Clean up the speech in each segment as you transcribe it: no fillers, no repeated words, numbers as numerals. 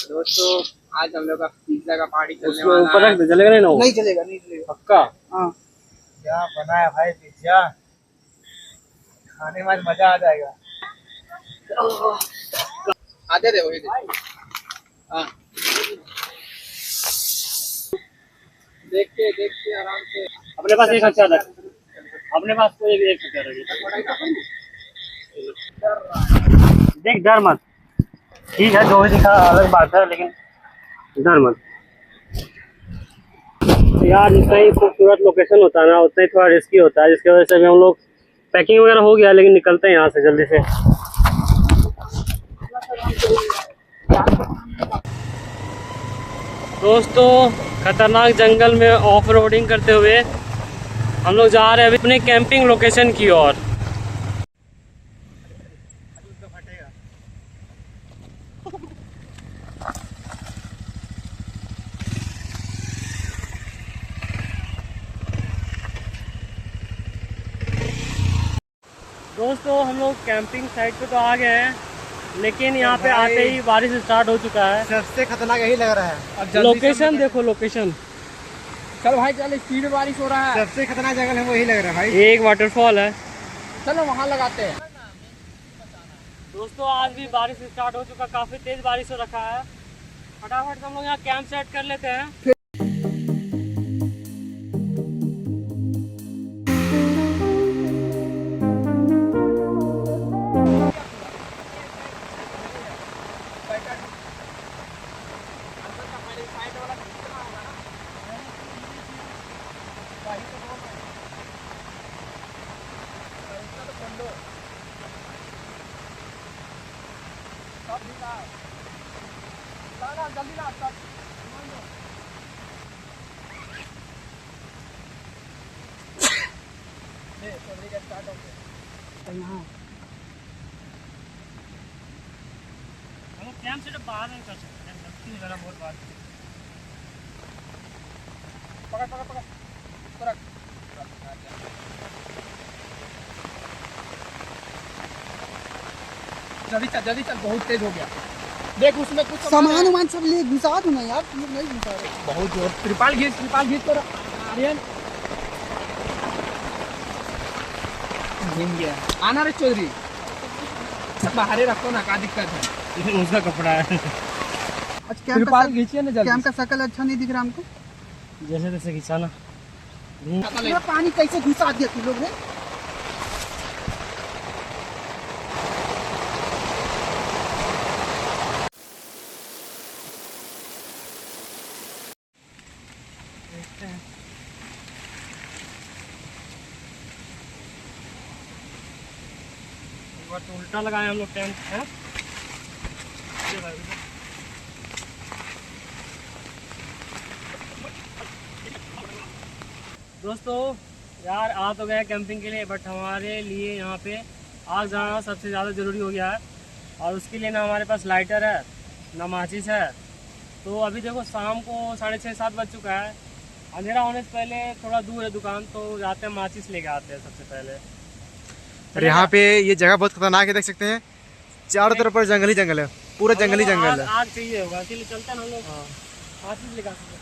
दोस्तों आज हम लोग का पिज्जा का पार्टी चलने उसमें वाला ऊपर है। रख दे, चलेगा नहीं? नहीं चलेगा, नहीं चलेगा पक्का? हाँ। क्या बना है भाई पिज्जा, खाने में मजा आ जाएगा। आते थे वही हाँ, देखते देखते आराम से। अपने पास एक अच्छा रख, अपने पास कोई एक अच्छा रख। देख डर मत, ठीक है जो भी दिखा अलग बात है, लेकिन डर मत यार। जितना ही खूबसूरत लोकेशन होता है ना उतना ही थोड़ा रिस्की होता है, जिसकी वजह से अभी हम लोग पैकिंग वगैरह हो गया, लेकिन निकलते हैं यहाँ से जल्दी से। दोस्तों खतरनाक जंगल में ऑफ रोडिंग करते हुए हम लोग जा रहे हैं अभी अपने कैंपिंग लोकेशन की ओर। दोस्तों हम लोग कैंपिंग साइट पे तो आ गए हैं, लेकिन यहाँ पे आते ही बारिश स्टार्ट हो चुका है। सबसे खतरनाक यही लग रहा है। अब लोकेशन देखो, लोकेशन। चल भाई चल, स्पीड में बारिश हो रहा है। सबसे खतरनाक जगह है वही लग रहा है भाई। एक वाटरफॉल है, चलो वहाँ लगाते हैं। दोस्तों आज भी बारिश स्टार्ट हो चुका, काफी तेज बारिश हो रखा है। फटाफट हम लोग यहाँ कैंप सेट कर लेते हैं। हम कैंप से बाहर नहीं कर सकते, जरा बहुत बात। पकड़ पकड़ पकड़ पकड़। जल्दी चल, बहुत तेज हो गया। देख उसमें कुछ सामान वामान सब ले घुसा दो ना यार, तुम लोग नहीं घुसा रहे। बहुत जोर। त्रिपाल घींच कर आर्यन घूम गया। आना रे चौधरी, बाहर रखो ना, क्या दिक्कत है? ये उसका कपड़ा है। अच्छा त्रिपाल घींचिए ना जल्दी। कैंप का शकल अच्छा नहीं दिख रहा हमको। जैसे तैसे खिंचाना। पानी कैसे घुसा दिया तुम लोग ने? तो उल्टा लगाए हम लोग टेंट है। दोस्तों यार आ तो गए कैंपिंग के लिए, बट हमारे लिए यहाँ पे आग जलाना सबसे ज़्यादा ज़रूरी हो गया है। और उसके लिए ना हमारे पास लाइटर है ना माचिस है। तो अभी देखो शाम को 6:30-7 बज चुका है। अंधेरा होने से पहले थोड़ा दूर है दुकान, तो जाते हैं माचिस लेके आते हैं सबसे पहले। और यहाँ पे ये जगह बहुत खतरनाक है, देख सकते हैं चारों तरफ पर जंगल ही जंगल है, पूरा जंगली जंगल है। आग चाहिए होगा, इसलिए चलते हैं हम लोग। माचिस लेकर सकते हैं।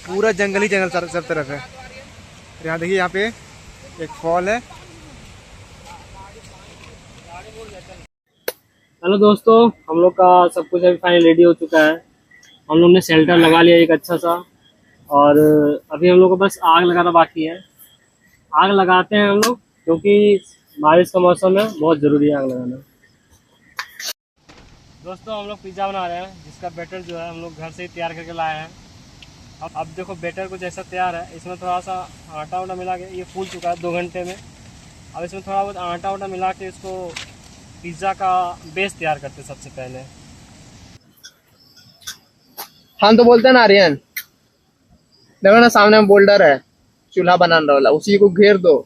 पूरा जंगली जंगल सब तरफ है। और यहाँ देखिए, यहाँ पे एक फॉल है। हेलो दोस्तों, हम लोग का सब कुछ अभी फाइनल रेडी हो चुका है। हम लोग ने शेल्टर लगा लिया एक अच्छा सा, और अभी हम लोग को बस आग लगाना बाकी है। आग लगाते हैं हम लोग, क्योंकि बारिश का मौसम है, बहुत ज़रूरी है आग लगाना। दोस्तों हम लोग पिज़्ज़ा बना रहे हैं, जिसका बैटर जो है हम लोग घर से ही तैयार करके लाए हैं। अब देखो बैटर कुछ ऐसा तैयार है। इसमें थोड़ा सा आटा वाटा मिला के, ये फूल चुका है 2 घंटे में। अब इसमें थोड़ा बहुत आटा वाटा मिला के इसको पिज़्ज़ा का बेस तैयार करते हैं सबसे पहले। हम तो बोलते हैं ना आर्यन, देखो ना सामने में बोल्डर है, चूल्हा बनाने वाला, उसी को घेर दो।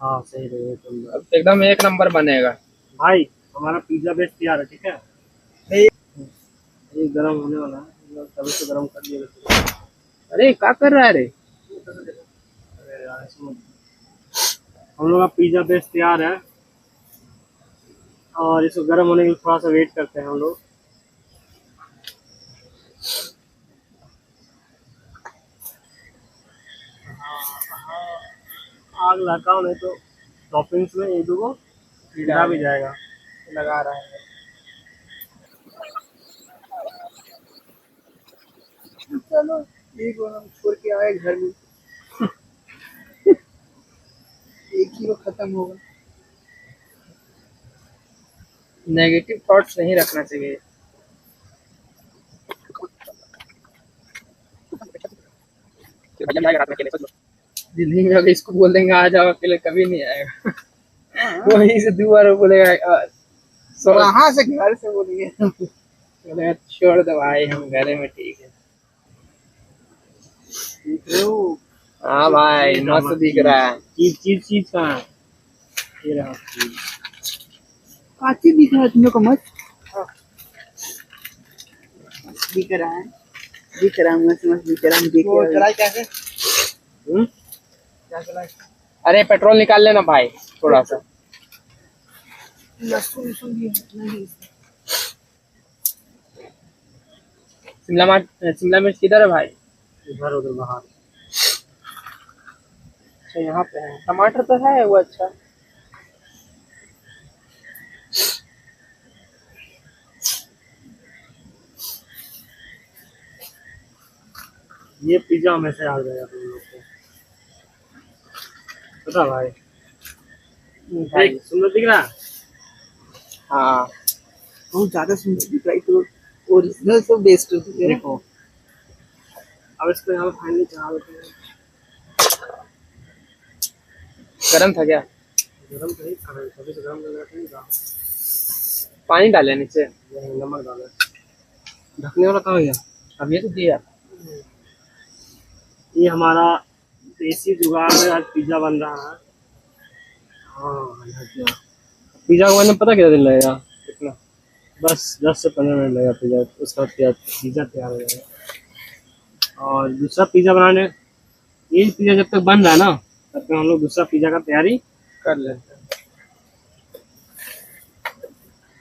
हाँ सही रहेगा, अब एकदम एक नंबर बनेगा भाई। हमारा पिज़्ज़ा बेस तैयार है, ठीक है। ये गरम होने वाला है, तभी से गरम कर दिया। अरे क्या कर रहा है रे? हम लोग का पिज़्ज़ा बेस तैयार है और इसको गर्म होने के लिए थोड़ा सा वेट करते हैं हम लोग। आग लगाओ नहीं तो टॉपिंग्स में एक दो को गिरा भी जाएगा। लगा रहा है। चलो एक बार हम छोड़ के आए घर में। एक ही वो खत्म होगा। नेगेटिव थॉट्स नहीं रखना चाहिए। दिल्ली में अगर इसको बोल देंगे आ जाओ अकेले, कभी नहीं आएगा। वहीं से दोबारा बोलेगा वहाँ से घर से बोलेंगे बोलेगा छोड़ दो भाई हम घर में ठीक है। हाँ भाई मस्त दिख रहा है। चीज कहाँ है? ये रहा काची दिख रहा है तुम लोग को? मस्त दिख रहा है, दिख रहा है, मस्त मस्त दिख रहा है। देख चलाई कैसे? क्या चलाई? अरे पेट्रोल निकाल लेना भाई थोड़ा सा। लहसुन भी नहीं। शिमला मिर्च किधर है भाई? इधर उधर बाहर। अच्छा यहाँ पे है। टमाटर तो है वो। अच्छा ये पिज्जा हमेशा आ जाएगा तुम लोग को पता भाई। भाई सुंदर दिख रहा है। हाँ बहुत ज्यादा सुंदर दिख रहा है। तो ओरिजिनल से बेस्ट देखो अब इसको यहाँ पे फाइनली चढ़ा देते हैं। गरम था क्या? गरम तो नहीं खाना, कभी तो गरम लग रहा था। पानी डाले नीचे, नमक डाले। ढकने वाला कहाँ गया? अब ये तो दिया। ये हमारा देसी जुगाड़ में आज पिज्जा बन रहा है। हाँ पिज्जा को बनने में पता कितना दिन लगेगा? कितना? बस 10 से 15 मिनट लगेगा पिज्जा। उसका पिज्जा तैयार हो जाएगा। और दूसरा पिज्जा बनाने, ये पिज्जा जब तक बन रहा है ना तब तक हम लोग दूसरा पिज्जा का तैयारी कर लेते हैं।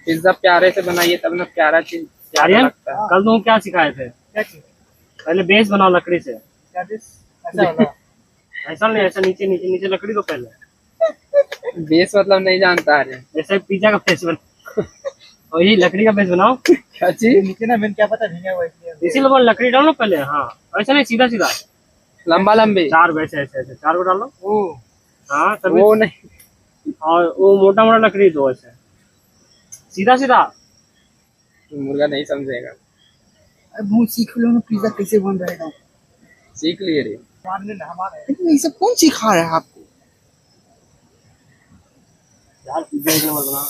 पिज्जा प्यारे से बनाइए तब ना प्यारा चीज आर्यन लगता है। कल तुम क्या सिखाए थे? क्या चीज? पहले बेस बनाओ लकड़ी से। क्या चीज? ऐसा वाला? ऐसा नहीं, ऐसा नीचे नीचे नीचे लकड़ी दो पहले। बेस मतलब नहीं जानता है। जैसे पिज्जा का बेस बना और ये लकड़ी का बेस बनाओ। क्या चीज? नीचे ना मैंने क्या पता नहीं है वैसे। इसी लोग लकड़ी डालो पहले। हाँ ऐसा नहीं, सीधा सीधा लंबा लंबी 4 वैसे ऐसे ऐसे 4 को डालो। ओ हाँ तभी। वो नहीं, और वो मोटा मोटा लकड़ी दो ऐसे सीधा सीधा। मुर्गा नहीं समझेगा। अब बहुत सीख लो ना पिज्जा कैसे बन रहेगा। सीख लिए रे। लेकिन ये सब कौन सिखा रहा है आपको? यार पिज्जा एक नंबर बना।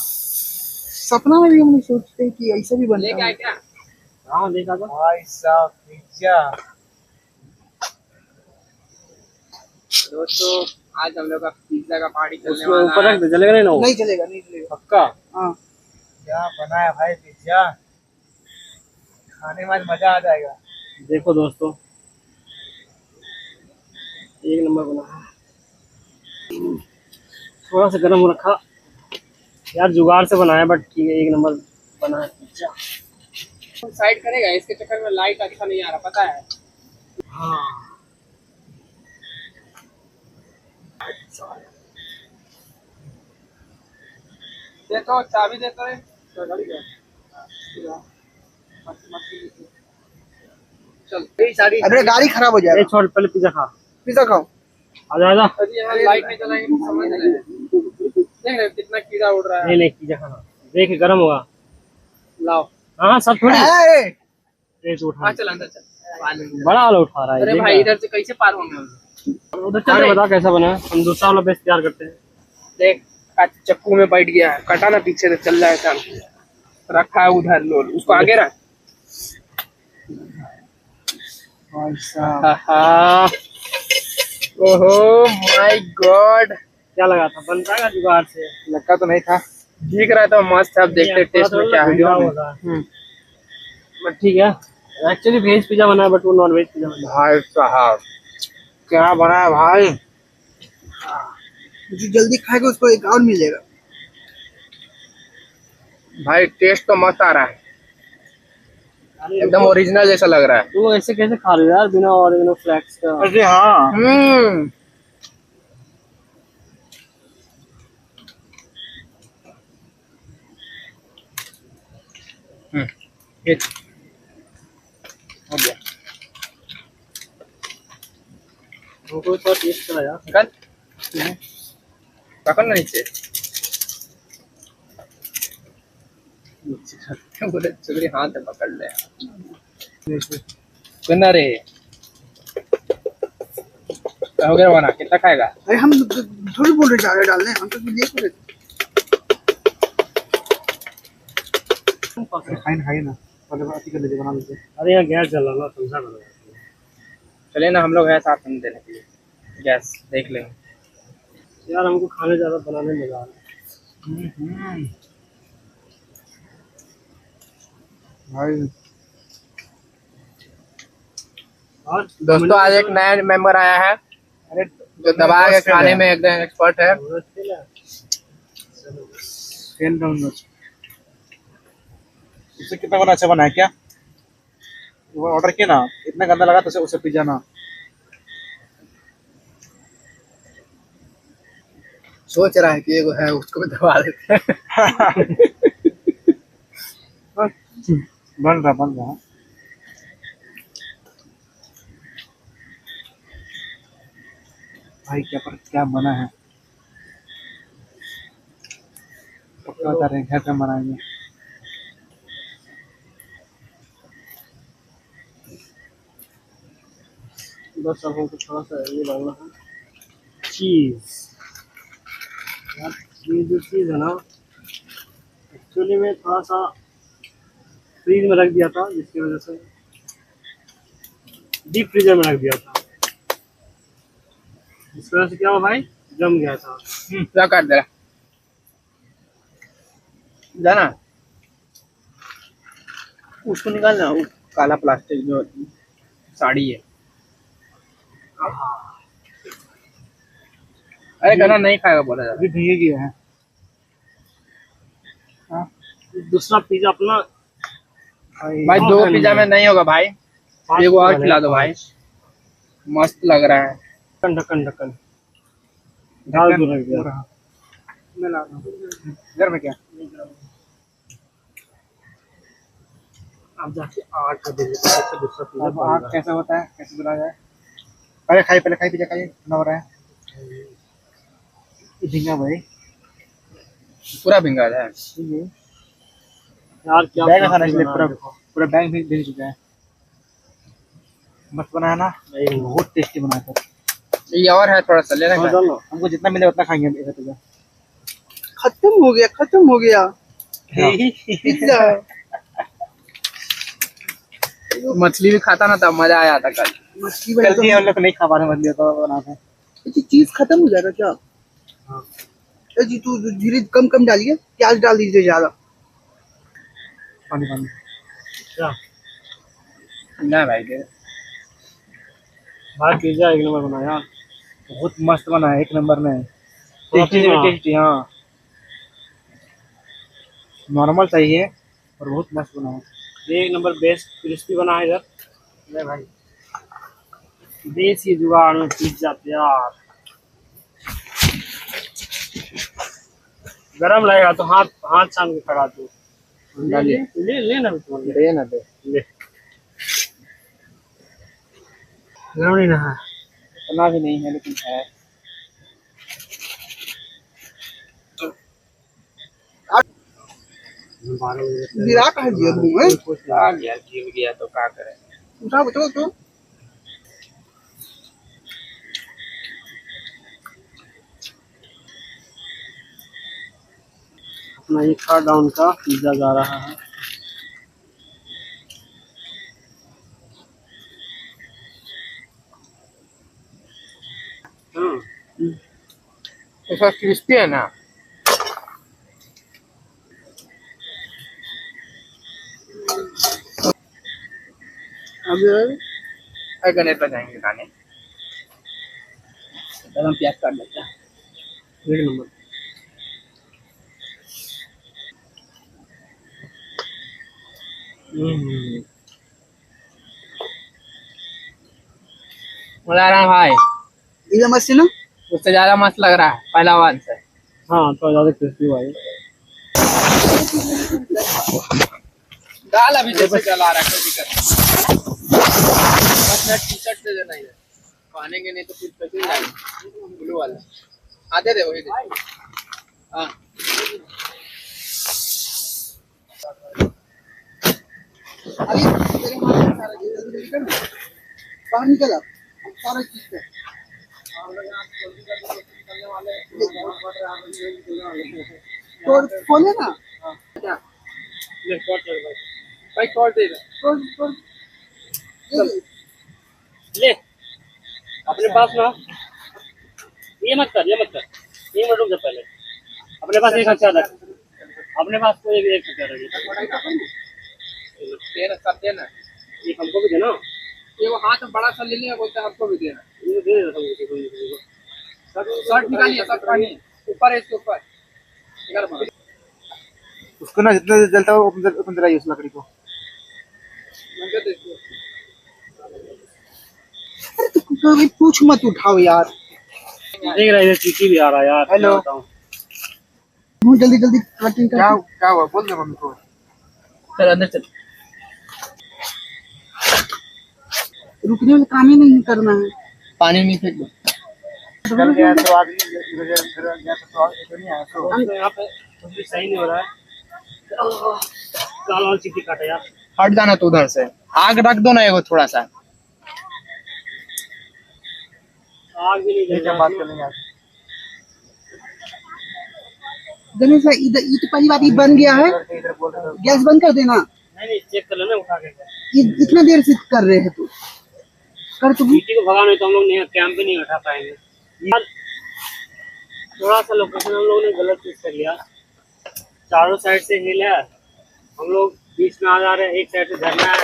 सपना में भी हम लोग सोचते हैं कि ऐसा भी बनता है क्या? हाँ देखा तो भाई साहब पिज्जा। दोस्तों आज हम लोग का पिज्जा का पार्टी चलने उसमें वाला ऊपर है। रख दे, जलेगा नहीं ना वो? नहीं चलेगा, नहीं चलेगा पक्का। हाँ क्या बनाया भाई पिज्जा, खाने में मजा आ जाएगा। देखो दोस्तों एक नंबर बना। थोड़ा सा गर्म रखा यार, जुगाड़ से बनाया बट ठीक है, एक नंबर बना है पिज्जा। साइड करेगा इसके चक्कर में लाइट अच्छा नहीं आ रहा पता है। हाँ देखो चाबी देता है। चल अरे गाड़ी खराब हो जाएगा। छोड़ पहले पिज्जा खा। पिज्जा खाओ। आजा आजा। अभी यहाँ लाइट नहीं जलाएंगे तो समझ नहीं आएगा। देख रहे कितना कीड़ा उड़ रहा है। नहीं नहीं पिज्जा खाना, देख गर्म होगा। लाओ। हाँ सब थोड़ी उठा। चल अंदर चल। बड़ा वाला उठा रहा है। अरे भाई इधर से कैसे पार होंगे हम? उधर चल बता कैसा बना है। हम दूसरा वाला बेस तैयार करते हैं। देख चक्कू में बैठ गया है, कटा ना पीछे से चल जाएगा। रखा है उधर लोल, उसको आगे रख। ओहो माय गॉड, क्या लगा था बन जाएगा जुगाड़ से? लगा तो नहीं था, दिख रहा था मस्त। अब देखते टेस्ट में क्या है। बट ठीक है, एक्चुअली वेज पिज्जा बना है बट वो नॉन वेज पिज्जा बना है। भाई साहब क्या बना है भाई, जो जल्दी खाएगा उसको एक और मिलेगा। भाई टेस्ट तो मस्त आ रहा है, एकदम ओरिजिनल जैसा लग रहा है। तो ऐसे कैसे खा रहे हो यार बिना ऑरिजिनल फ्लेक्स का? अरे हाँ, ये हो गया। हमको थोड़ा टेस्ट करा यार। कर पकड़ ना नीचे। बोले चुगली हाथ से पकड़ ले। सुना रे, हो गया बना, कितना खाएगा? अरे हम थोड़ी बोल रहे ज्यादा डालने, हम तो ये कर रहे थे। खाई ना, खाई ना, पहले बात ही कर लीजिए, बना लीजिए। अरे यहाँ गैस जल रहा ना, समझा करो। चले ना, हम लोग है साथ में देने के लिए, गैस देख लेंगे। यार हमको खाने ज्यादा बनाने में मजा आ रहा है। भाई और दोस्तों आज एक नया मेंबर आया है जो दबा के खाने में एकदम एक्सपर्ट है। उससे कितना बना अच्छा बना है क्या? वो ऑर्डर किया ना, इतना गंदा लगा तो उसे पिज्जा ना। सोच रहा है कि एगो है उसको भी दबा देते हैं। बन रहा भाई, क्या बना है, पक्का बता रहे हैं, घर पे बनाएंगे। बस अब हमको थोड़ा सा ये डालना है, चीज। यार ये जो चीज है ना, एक्चुअली में थोड़ा सा फ्रीज में रख दिया था, जिसकी वजह से डीप फ्रीजर में रख दिया था, जिसकी वजह से क्या हुआ भाई, जम गया था। क्या कर दे रहा जाना, उसको निकालना, वो काला प्लास्टिक जो साड़ी है। अरे कहना नहीं खाएगा बोला जाता। अभी भैया गया है। दूसरा पिज्जा अपना भाई दो पिज्जा में नहीं होगा भाई, एगो और खिला दो भाई, मस्त लग रहा है। ढक्कन ढक्कन डाल दो, रख दिया। मैं ला रहा हूँ घर में। क्या आप जाके आग कर दीजिए, तो दूसरा पिज्जा अब आग कैसा होता है, कैसे बनाया जाए? पहले खाइए पिज्जा खाइए, खाना हो रहा है। झींगा भाई, पूरा भिंगा है यार, क्या बैग खाना, इसलिए पूरा बैग भी दे चुका है। मस्त बनाया ना, बहुत टेस्टी बनाया था। ये और है थोड़ा सा लेना है। हमको जितना मिले उतना खाएंगे पिज्जा। खत्म हो गया पिज्जा। मछली भी खाता ना, तब मजा आया था कल। मछली कल भी हम लोग नहीं खा पा रहे मछली, तो बनाते हैं। चीज खत्म हो जाएगा क्या? जी तू धीरे कम डालिए, प्याज डाल दीजिए ज्यादा। पानी क्या ना भाई दे। भाई पिज्जा एक नंबर बनाया, बहुत मस्त बना है, एक नंबर में। टेस्टी टेस्टी, हाँ, नॉर्मल चाहिए और बहुत मस्त बना है। एक नंबर बेस्ट क्रिस्पी बना है इधर। ले भाई, देसी जुगाड़ में पिज्जा तैयार। गरम लगेगा तो हाथ छान के खड़ा तू। ले ना दे ना दे। ले, गरम नहीं ना है, इतना भी नहीं है लेकिन है। गिरा कहा दिया मुंह में? आ गया, गिर गया तो क्या करें। उठा तो अपना ये खा डाउन का पिज्जा जा रहा है। ऐसा क्रिस्पी है ना। अब गणेश पर जाएंगे खाने। तब हम प्याज काट लेते हैं। एक नंबर। मजा आ रहा है भाई, ये मस्त है ना? उससे ज्यादा मस्त लग रहा है पहला वाला से। हाँ तो ज्यादा क्रिस्पी भाई। दाल अभी जैसे चला रहा है, कोई दिक्कत नहीं। बस मैं टी शर्ट दे देना, इधर पानेंगे नहीं तो फिर पैसे जाएंगे। ब्लू वाला हाँ दे दे, वही दे। हाँ अली तेरे हाथ में सारा चीज जल्दी जल्दी कर ना। बाहर निकल आप, सारा चीज कर। तो खोले ना क्या? ले कॉल कर भाई, भाई कॉल दे दे। ये ले अपने पास ना, ये मत कर, ये मत रुक जा पहले। अपने पास एक हथियार रख, अपने पास कोई एक हथियार रख। देना सब देना, ये हमको भी देना। ये वो हाथ में बड़ा सा ले लिया, बोलते हैं हमको भी देना। ये दे देता हूँ किसी को। शर्ट निकालिए, शर्ट पहनिए, ऊपर है इसके ऊपर। इधर मारो। उसको ना जितना जलता है उतना जलाइए उस लकड़ी को। मंगे तो इसको। कभी पूछ मत उठाओ यार। देख रहा है इधर चीटी भी आ रहा है यार। हेलो। मुंह जल्दी जल्दी कटिंग कर। क्या हुआ, बोल दे मम्मी को। चल अंदर चल। रुकने वाला काम ही नहीं करना है। पानी नहीं फेंक दो। कल गया तो आदमी इधर गया तो आगे नहीं आया तो तो यहाँ पे कुछ भी सही नहीं हो रहा है। लाल लाल चीटी काटा यार। हट जाना तो उधर से, आग रख दो ना एगो थोड़ा सा। आग भी नहीं क्या जल बात रहा। करेंगे आज। गणेश भाई इधर ईट पहली बात ये बन गया है, इधर बोल रहे हो। गैस बंद कर देना। नहीं चेक कर लेना उठा के। ये इतना देर से कर रहे हैं तू, कर तू। चीटी को भगा नहीं तो हम लोग नहीं कैंप भी नहीं उठा पाएंगे यार। थोड़ा सा लोकेशन हम लोगों ने गलत चूज कर लिया। चारों साइड से हिल है, हम लोग बीच में आ जा रहे हैं, एक साइड से झरना है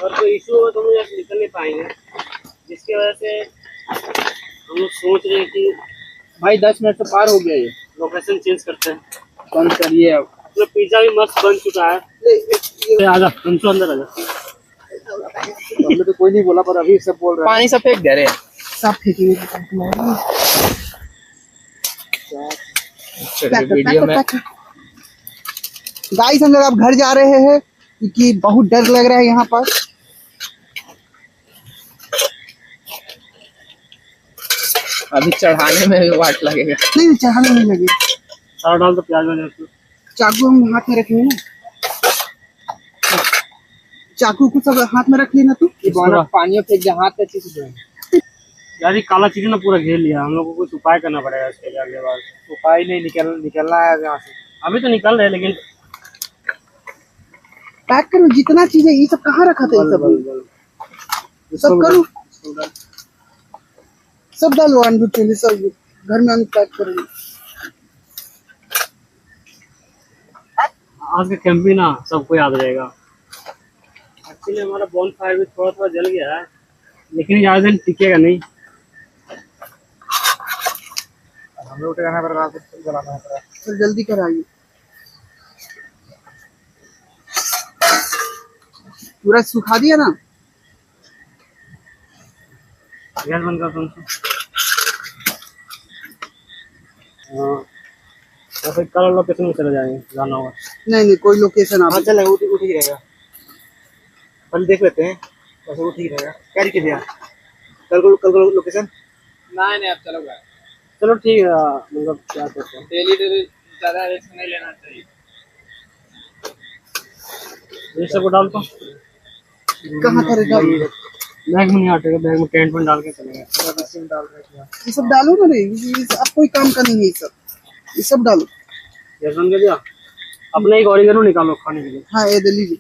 और कोई इशू हो तो हम लोग यहाँ से निकल नहीं पाएंगे, जिसकी वजह से हम लोग सोच रहे हैं कि भाई 10 मिनट तो पार हो गया, ये लोकेशन चेंज करते हैं। बंद करिए अब। अपना पिज्जा भी मस्त बन चुका है। आजा तुमसे अंदर आजा। हमने तो कोई नहीं बोला पर अभी सब बोल रहे पानी सब फेंक दे रहे। सब फेंकेंगे। वीडियो में गाइस हम लोग अब घर जा रहे हैं क्योंकि बहुत डर लग रहा है यहाँ पर। अभी चढ़ाने में भी वाट लगेगा। नहीं चढ़ाने नहीं लगे। सारा डाल तो प्याज में चाकू हम हाथ में रखेंगे ना, चाकू को सब हाथ में रख लेना तू। पानी फेंक दे, हाथ पे चीज दे। यार ये काला चीटी ना पूरा घेर लिया, हम लोग को कुछ उपाय करना पड़ेगा इसके लिए अगले बार। उपाय नहीं निकलना है यहाँ से। अभी तो निकल रहे लेकिन पैक करो जितना चीज है। ये सब कहाँ रखा था? ये सब करो, सब डालो अंडू तेल सब घर में पैक करो। आज का कैंपिंग ना सबको याद रहेगा। एक्चुअली हमारा बॉन फायर भी थोड़ा थोड़ा जल गया है लेकिन ज्यादा दिन टिकेगा नहीं। हमें उठे जाना पड़ेगा, जलाना पड़ेगा। सर जल्दी कराइए, पूरा सुखा दिया ना। गैस बंद कर तुम। हाँ तो फिर कल लोकेशन में चले जाएंगे, जाना होगा। नहीं नहीं कोई लोकेशन आप हाँ चलेगा, उठ ही रहेगा। पहले देख लेते हैं, बस उठ ही रहेगा। क्या लिखे भैया कल को लोकेशन? नहीं अब चलो भाई, चलो ठीक है। मतलब क्या कहते हैं, डेली ज्यादा रिस्क नहीं लेना चाहिए। ये सब को डाल तो कहाँ करे डालिए? बैग में नहीं हटेगा, बैग में टेंट में डाल के चलेगा। डाल रहे हैं। ये सब डालो ना रे, ये अब कोई काम का नहीं है। ये सब डालो। गैस बंद कर दिया। अपने एक ऑरिगेनो निकालो खाने के लिए। हाँ ये दे लीजिए,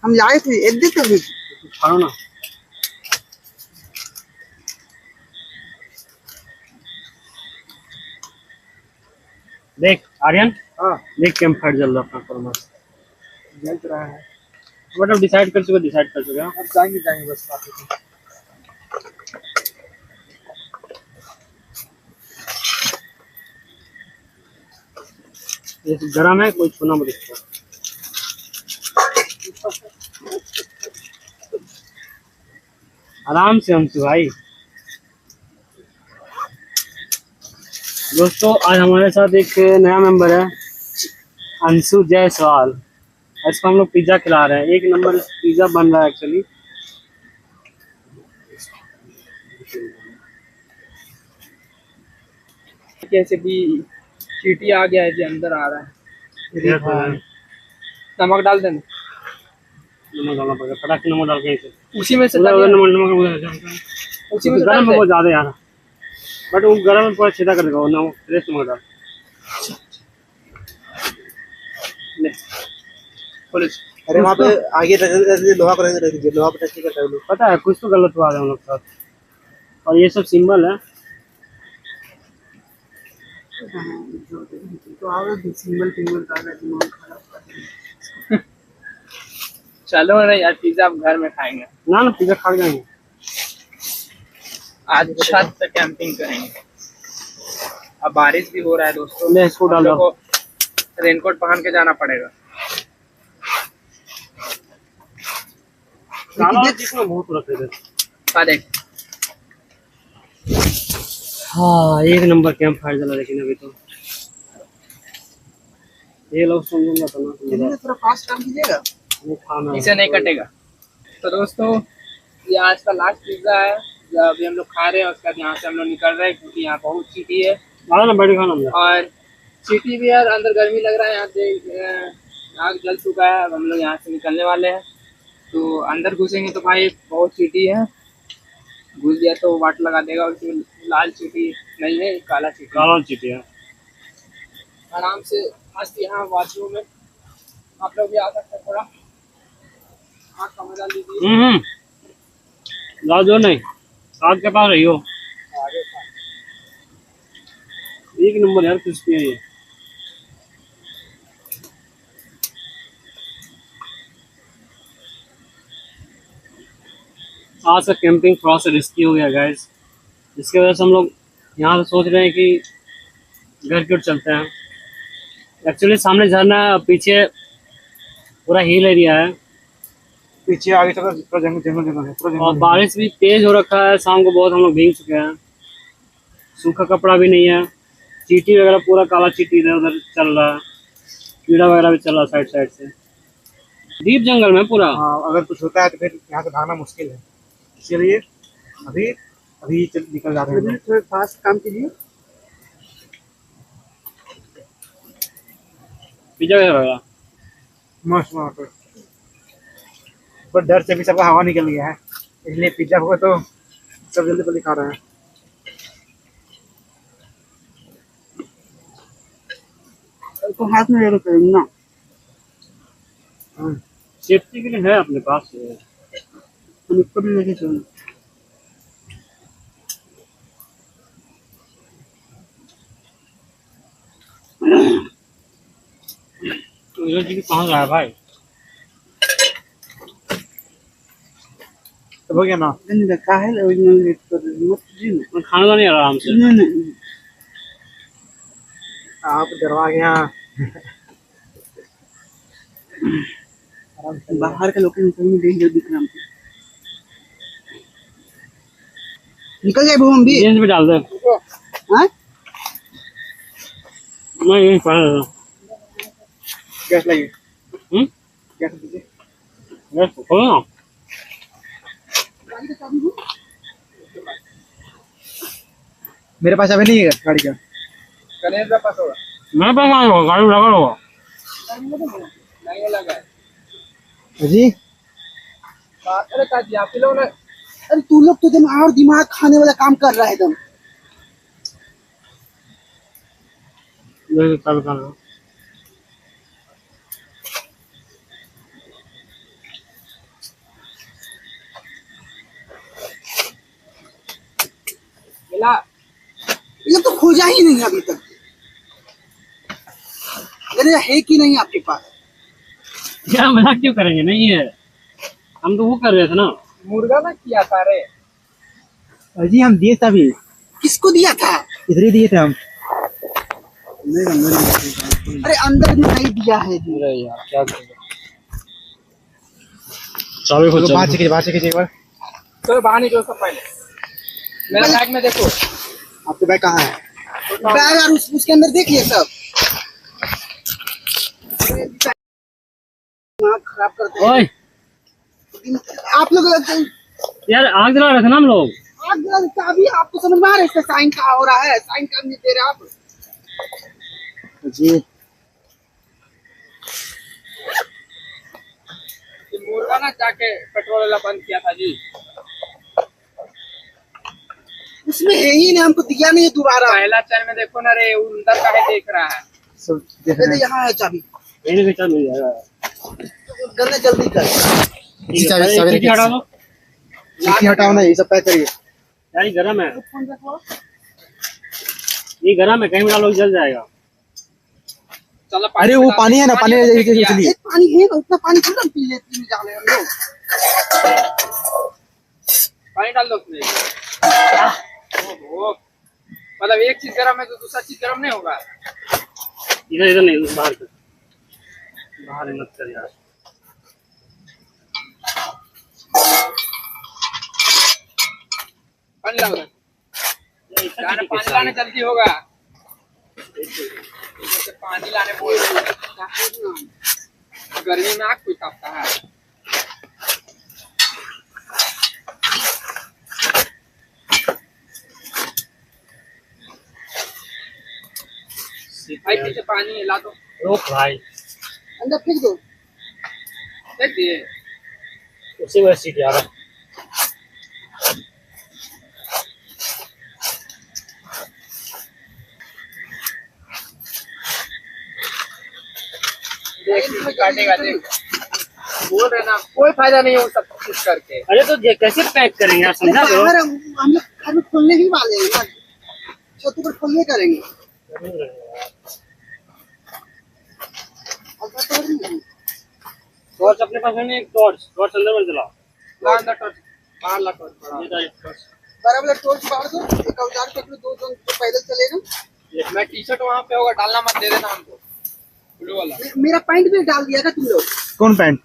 हम लाए थे। एक देते हैं खाओ ना। देख आर्यन, हाँ देख कैंप फायर जल रहा अपना फॉर्मस। जल तो रहा है। मतलब डिसाइड कर चुके हाँ? अब जाएंगे बस। ये गरम है, कोई छूना मत इसको। आराम से हम भाई। दोस्तों आज हमारे साथ एक नया मेंबर है, अंशु जायसवाल। इसको हम लोग पिज्जा खिला रहे हैं। एक नंबर पिज्जा बन रहा है एक्चुअली। कैसे भी चीटी आ गया है जी, अंदर आ रहा है। नमक डाल देना, नमक डालना पड़ेगा, फटाक से नमक डाल के इसे उसी में से उधर डालिए। नमक उसी में से गरम डाल है दे। बहुत ज्यादा यार, बट वो गरम में पूरा छेदा कर देगा वो नमक, फ्रेश नमक डाल। ले, खोलो। अरे वहाँ पे आगे लोहा को रख दीजिए, लोहा पे टच नहीं करता है वो लोग। पता है कुछ तो गलत हुआ है हम लोग के साथ, और ये सब सिंबल है। तो आओ सिंगल डालना, दिमाग खराब कर देंगे। चलो ना यार, पिज्जा आप घर में खाएंगे। ना पिज्जा खा जाएंगे। आज छत पे कैंपिंग करेंगे। अब बारिश भी हो रहा है दोस्तों, ले इसको डाल दो। हम लोग को रेनकोट पहन के जाना पड़ेगा। बहुत रखे हाँ देख, हाँ एक नंबर कैंप फायर चला, लेकिन अभी तो ये लोग समझूंगा तो ना थोड़ा फास्ट काम कीजिएगा। वो खाना इसे नहीं कटेगा। तो दोस्तों ये आज का लास्ट पिज्जा है जो अभी हम लोग खा रहे हैं। उसके बाद यहाँ से हम लोग निकल रहे हैं क्योंकि यहाँ बहुत चीटी है ना बैठ खाना अंदर। और चीटी भी है, अंदर गर्मी लग रहा है। यहाँ से आग जल चुका है। अब हम लोग यहाँ से निकलने वाले हैं। तो अंदर घुसेंगे तो भाई बहुत चीटी है, घुस गया तो वाट लगा देगा। उसमें लाल चीटी नहीं है, काला चीटी। काला चीटी है। आराम से मस्त यहाँ वॉशरूम में आप लोग भी आ सकते हैं। थोड़ा आग का मजा लीजिए। लाओ जो नहीं आग के पास रही हो। एक नंबर यार क्रिस्पी है ये। आज का कैंपिंग थोड़ा सा रिस्की हो गया गाइस, जिसकी वजह से हम लोग यहाँ से सोच रहे हैं कि घर की ओर चलते हैं। एक्चुअली सामने झरना है, पीछे पूरा हिल एरिया है, पीछे आगे चलो पूरा जंगल जंगल जंगल है, पूरा और जंगल। बारिश भी तेज हो रखा है। शाम को बहुत हम लोग भीग चुके हैं, सूखा कपड़ा भी नहीं है। चीटी वगैरह पूरा काला चीटी इधर उधर चल रहा है, कीड़ा वगैरह भी चल रहा है साइड साइड से। डीप जंगल में पूरा। हाँ अगर कुछ होता है तो फिर यहाँ से भागना मुश्किल है, इसलिए अभी अभी निकल जा रहे हैं। थोड़ा फास्ट काम कीजिए। पिज्जा वगैरह मस्त वहाँ पे, पर डर से भी सबका हवा निकल गया है, इसलिए पिज्जा को तो सब जल्दी जल्दी खा रहे हैं। तो हाथ में लेकर करेंगे ना, सेफ्टी के लिए है अपने पास। हम इसको भी लेके चलेंगे। तो ये जी कहाँ गया भाई? तो हो गया ना, नहीं रखा है ओरिजिनल रेट पर मत कीजिए ना। खाना तो नहीं आ रहा आराम से। नहीं नहीं आप डरवा गया। बाहर का लोकेशन में डेंजर दिख रहा है हमको। निकल जाए भूम भी। जींस भी डाल दे। हाँ मैं यही पहन रहा हूँ। गैस लगी, हम्म गैस दीजिए। बस खोलो ना। मेरे पास अभी नहीं है गाड़ी का। गणेश का पास होगा, मेरे पास आया होगा, गाड़ी लगा होगा। नहीं लगा है। जी अरे काजी आप लोग ना, अरे तू लोग तो एकदम और दिमाग खाने वाला काम कर रहा है एकदम। देख कल कर मिला ये तो खोजा ही नहीं अभी तक। अगर ये है कि नहीं आपके पास? क्या मजाक क्यों करेंगे? नहीं है, हम तो वो कर रहे थे ना। मुर्गा ना किया था रे। जी हम दिए थे अभी, किसको दिया था? इधर ही दिए थे हम। नहीं अरे अंदर भी नहीं दिया है जी। अरे यार क्या करें। चाबी खुद बाहर से कीजिए एक बार। चलो बाहर निकलो सब पहले, मेरा बैग में देखो। आपके बैग कहाँ है? बैग और उसके अंदर देखिए सब दिमाग खराब करते ओए हैं आप लोग। यार आग जला रहे थे ना हम लोग। आग जला देता अभी आपको समझ में आ रहा है इसका साइन क्या हो रहा है? साइन क्या नहीं दे रहे आप जी। ये मुर्गा ना जाके पेट्रोल वाला बंद किया था जी। उसमें है ही नहीं, हमको दिया नहीं है दोबारा। पहला चैन में देखो ना रे, वो अंदर काहे देख रहा है। सब देख रहे हैं। यहाँ है चाबी, मेरे भी चल मिल जाएगा। गन्ने जल्दी कर। चाबी हटा दो खिड़की हटाओ ना, ये सब पैक करिए। यार ये गरम है, ये गरम है, कहीं भी डालो जल जाएगा। चलो अरे वो पानी है ना, पानी चलिए। एक पानी है ना, उतना पानी थोड़ा पी लेते हैं डाले हम लोग। पानी डाल दो उसमें। ओहो, मतलब एक चीज गर्म है तो दूसरा चीज गर्म नहीं होगा। इधर इधर नहीं, बाहर कर, बाहर मत कर यार। पानी लाओ उधर। जाने पानी लाने जल्दी होगा। पानी लाने बोल गर्मी में आग कोई तापता है। भाई पीछे पानी है, ला दो। रोक भाई, अंदर फेंक दो। देख दिए उसी में सीट यार। देख काटेगा, देख बोल रहे ना, कोई फायदा नहीं हो सब कुछ करके। अरे तो कैसे पैक करेंगे यार, समझा करो। बाहर हम लोग घर में खोलने ही वाले हैं ना, छत पर खोलने करेंगे। टॉर्च अपने पास है नहीं? एक टॉर्च अंदर में जलाओ। ला अंदर टॉर्च, बाहर ला टॉर्च। ये डाल टॉर्च। बराबर टोर्च बाहर दो, एक औजार पकड़ो, दो जन तो पैदल चलेगा। मैं टी शर्ट वहाँ पे होगा, डालना मत, दे देना हमको ब्लू वाला। मेरा पैंट भी डाल दिया था तुम लोग। कौन पैंट?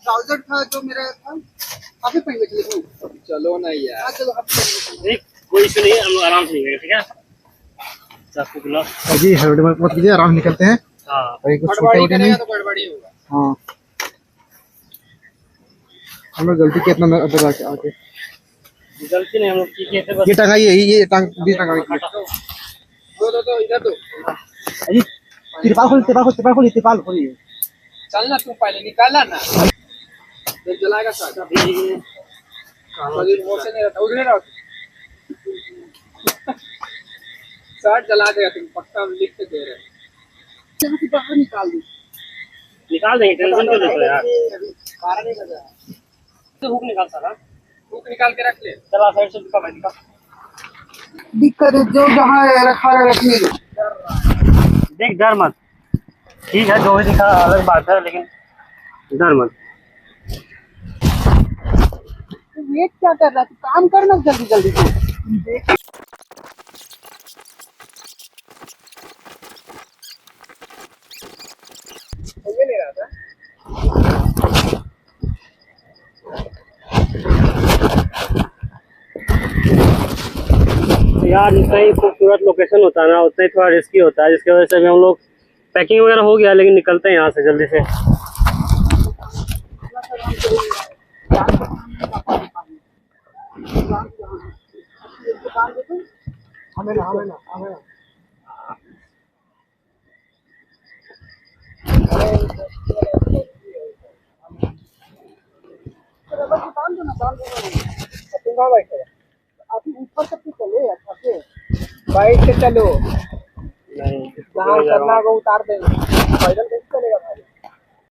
ट्राउजर था जो मेरा था, काफी पहन के चले गए। चलो ना यार। हाँ चलो अब चलो। नहीं कोई इशू नहीं है, हम लोग आराम से निकलेंगे, ठीक है। चाकू बुला। जी हड़बड़ी मत कीजिए, आराम से निकलते हैं। हाँ और कुछ गड़बड़ी छोटे नहीं। करेगा तो गड़बड़ी होगा। हाँ हम लोग गलती किया इतना अंदर आके आके। गलती नहीं, हम लोग की थे बस। ये टंगाइए, ये टांग बीच टंगाइए। दो इधर दो। अजी तिरपाल खोलिए। चल ना, तू पहले निकाला ना, फिर जलाएगा साथ। मोर से नहीं रहता, उधर रहो। शर्ट जला देगा तुम, पक्का हम लिख के दे रहे हैं। यहाँ से बाहर निकाल दो। निकाल देंगे, टेंशन क्यों लेते हो यार। बारह नहीं बजा। तो हुक निकाल सारा, हुक निकाल के रख ले। चला साइड से दिखा भाई, दिखा। दिक्कत है जो जहाँ रखा है रखने दो। देख डर मत, ठीक है जो भी दिखा अलग बात है, लेकिन डर मत। वेट क्या कर रहा है, तू काम करना जल्दी जल्दी से। ये नहीं रहा था। यार जितना ही खूबसूरत लोकेशन होता है ना, उतना ही थोड़ा रिस्की होता है, जिसकी वजह से अभी हम लोग पैकिंग वगैरह हो गया, लेकिन निकलते हैं यहाँ से जल्दी से। हमें ना अभी ऊपर तक तो चले अच्छा से। बाइक से चलो, नहीं जहाँ करना होगा उतार देंगे, पैदल कैसे चलेगा भाई।